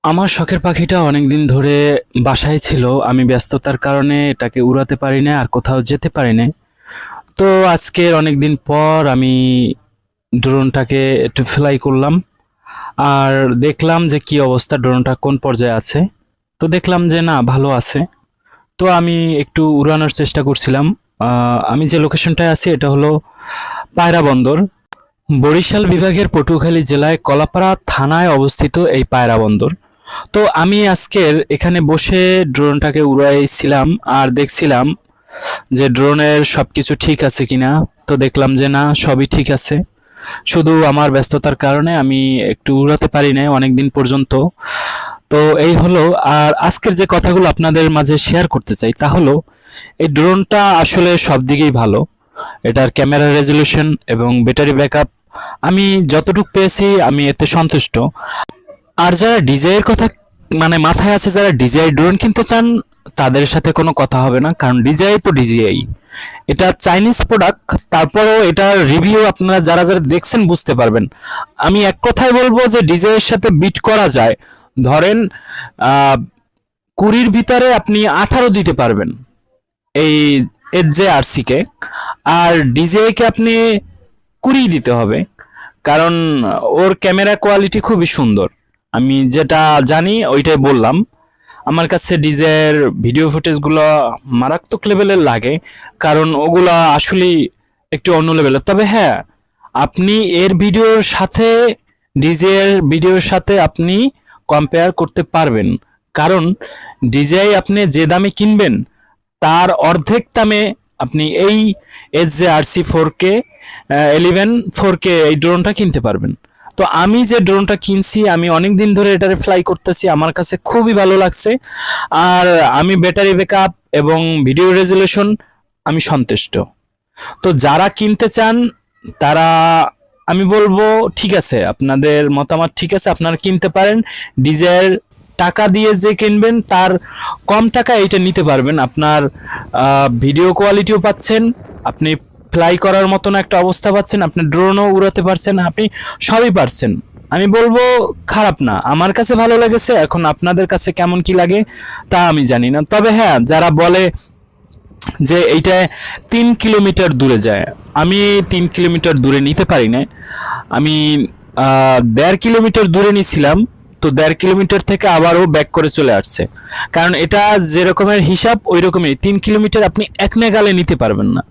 আমার শখের পাখিটা অনেকদিন ধরে বাসায় ছিল। আমি ব্যস্ততার কারণে এটাকে উড়াতে পারি না আর কোথাও যেতে পারি না। তো আজকের অনেকদিন পর আমি ড্রোনটাকে একটু ফ্লাই করলাম আর দেখলাম যে কি অবস্থা, ড্রোনটা কোন পর্যায়ে আছে। তো দেখলাম যে না, ভালো আছে। তো আমি একটু উড়ানোর চেষ্টা করছিলাম। আমি যে লোকেশনটায় আছি এটা হলো পায়রা বন্দর। বরিশাল বিভাগের পটুয়াখালী জেলায় কলাপাড়া থানায় অবস্থিত এই পায়রা বন্দর। তো আমি আজকের এখানে বসে ড্রোনটাকে উড়াইছিলাম আর দেখছিলাম যে ড্রোনের সবকিছু ঠিক আছে কিনা। তো দেখলাম যে না, সবই ঠিক আছে। শুধু আমার ব্যস্ততার কারণে আমি একটু উড়াতে পারি না অনেকদিন পর্যন্ত। তো এই হলো। আর আজকের যে কথাগুলো আপনাদের মাঝে শেয়ার করতে চাই তা হলো, এই ড্রোনটা আসলে সব দিকেই ভালো। এটার ক্যামেরা রেজলিউশন এবং ব্যাটারি ব্যাকআপ আমি যতটুকু পেয়েছি আমি এতে সন্তুষ্ট। আর যারা ডিজাইয়ের কথা মানে মাথায় আছে, যারা ডিজাই ড্রোন কিনতে চান তাদের সাথে কোনো কথা হবে না, কারণ ডিজাই তো ডিজাই। এটা চাইনিজ প্রোডাক্ট, তারপরেও এটার রিভিউ আপনারা যারা যারা দেখছেন বুঝতে পারবেন। আমি এক কথায় বলবো যে ডিজাইয়ের সাথে বিট করা যায়। ধরেন 20-র ভিতরে আপনি 18 দিতে পারবেন এই HJ-RC কে। আর ডিজেআই কে আপনি 20 দিতে হবে, কারণ ওর ক্যামেরা কোয়ালিটি খুবই সুন্দর। আমি যেটা জানি ওইটাই বললাম। আমার কাছে ডিজের ভিডিও ফুটেজগুলো মারাত্মক লেভেলের লাগে, কারণ ওগুলা আসলেই একটু অন্য লেভেলের। তবে হ্যাঁ, আপনি এর ভিডিওর সাথে ডিজের ভিডিওর সাথে আপনি কম্পেয়ার করতে পারবেন, কারণ ডিজেআই আপনি যে দামে কিনবেন তার অর্ধেক দামে আপনি এই HJ-RC 4K 11 4K এই ড্রোনটা কিনতে পারবেন। তো আমি যে ড্রোনটা কিনছি আমি অনেক দিন ধরে এটারে ফ্লাই করতেছি, আমার কাছে খুবই ভালো লাগছে। আর আমি ব্যাটারি ব্যাকআপ এবং ভিডিও রেজলিউশন আমি সন্তুষ্ট। তো যারা কিনতে চান তারা, আমি বলবো ঠিক আছে, আপনাদের মতামত ঠিক আছে, আপনারা কিনতে পারেন। ডিজায়ার টাকা দিয়ে যে কিনবেন তার কম টাকা এটা নিতে পারবেন। আপনার ভিডিও কোয়ালিটিও পাচ্ছেন, আপনি ফ্লাই করার মতন একটা অবস্থা পাচ্ছেন, আপনি ড্রোনও উড়াতে পারছেন, আপনি সবই পারছেন। আমি বলবো খারাপ না, আমার কাছে ভালো লেগেছে। এখন আপনাদের কাছে কেমন কি লাগে তা আমি জানি না। তবে হ্যাঁ, যারা বলে যে এইটা 3 কিলোমিটার দূরে যায়, আমি 3 কিলোমিটার দূরে নিতে পারি না। আমি 1.5 কিলোমিটার দূরে নিছিলাম। তো 1.5 কিলোমিটার থেকে আবারও ব্যাক করে চলে আসছে, কারণ এটা যে রকমের হিসাব ওই রকমই। 3 কিলোমিটার আপনি এক নাগালে নিতে পারবেন না,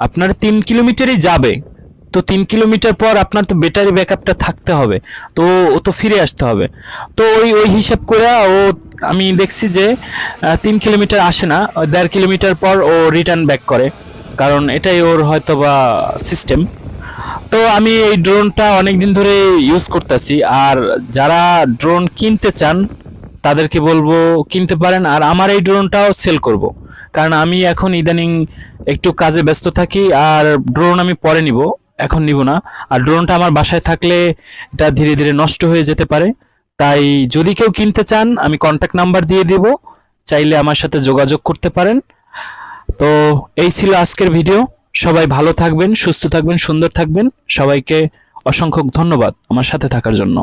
আপনার 3 কিলোমিটারই যাবে। তো 3 কিলোমিটার পর আপনার তো ব্যাটারি ব্যাকআপটা থাকতে হবে, তো ও তো ফিরে আসতে হবে। তো ওই ওই হিসাব করে ও, আমি দেখছি যে 3 কিলোমিটার আসে না, 1.5 কিলোমিটার পর ও রিটার্ন ব্যাক করে, কারণ এটাই ওর হয়তো বা সিস্টেম। তো আমি এই ড্রোনটা অনেক দিন ধরে ইউজ করতেছি। আর যারা ড্রোন কিনতে চান তাদেরকে বলবো কিনতে পারেন। আর আমার এই ড্রোনটাও সেল করব, কারণ আমি এখন ইদানিং একটু কাজে ব্যস্ত থাকি। আর ড্রোন আমি পরে নিব, এখন নিব না। আর ড্রোনটা আমার বাসায় থাকলে এটা ধীরে ধীরে নষ্ট হয়ে যেতে পারে। তাই যদি কেউ কিনতে চান আমি কন্ট্যাক্ট নাম্বার দিয়ে দিব, চাইলে আমার সাথে যোগাযোগ করতে পারেন। তো এই ছিল আজকের ভিডিও। সবাই ভালো থাকবেন, সুস্থ থাকবেন, সুন্দর থাকবেন। সবাইকে অসংখ্য ধন্যবাদ আমার সাথে থাকার জন্য।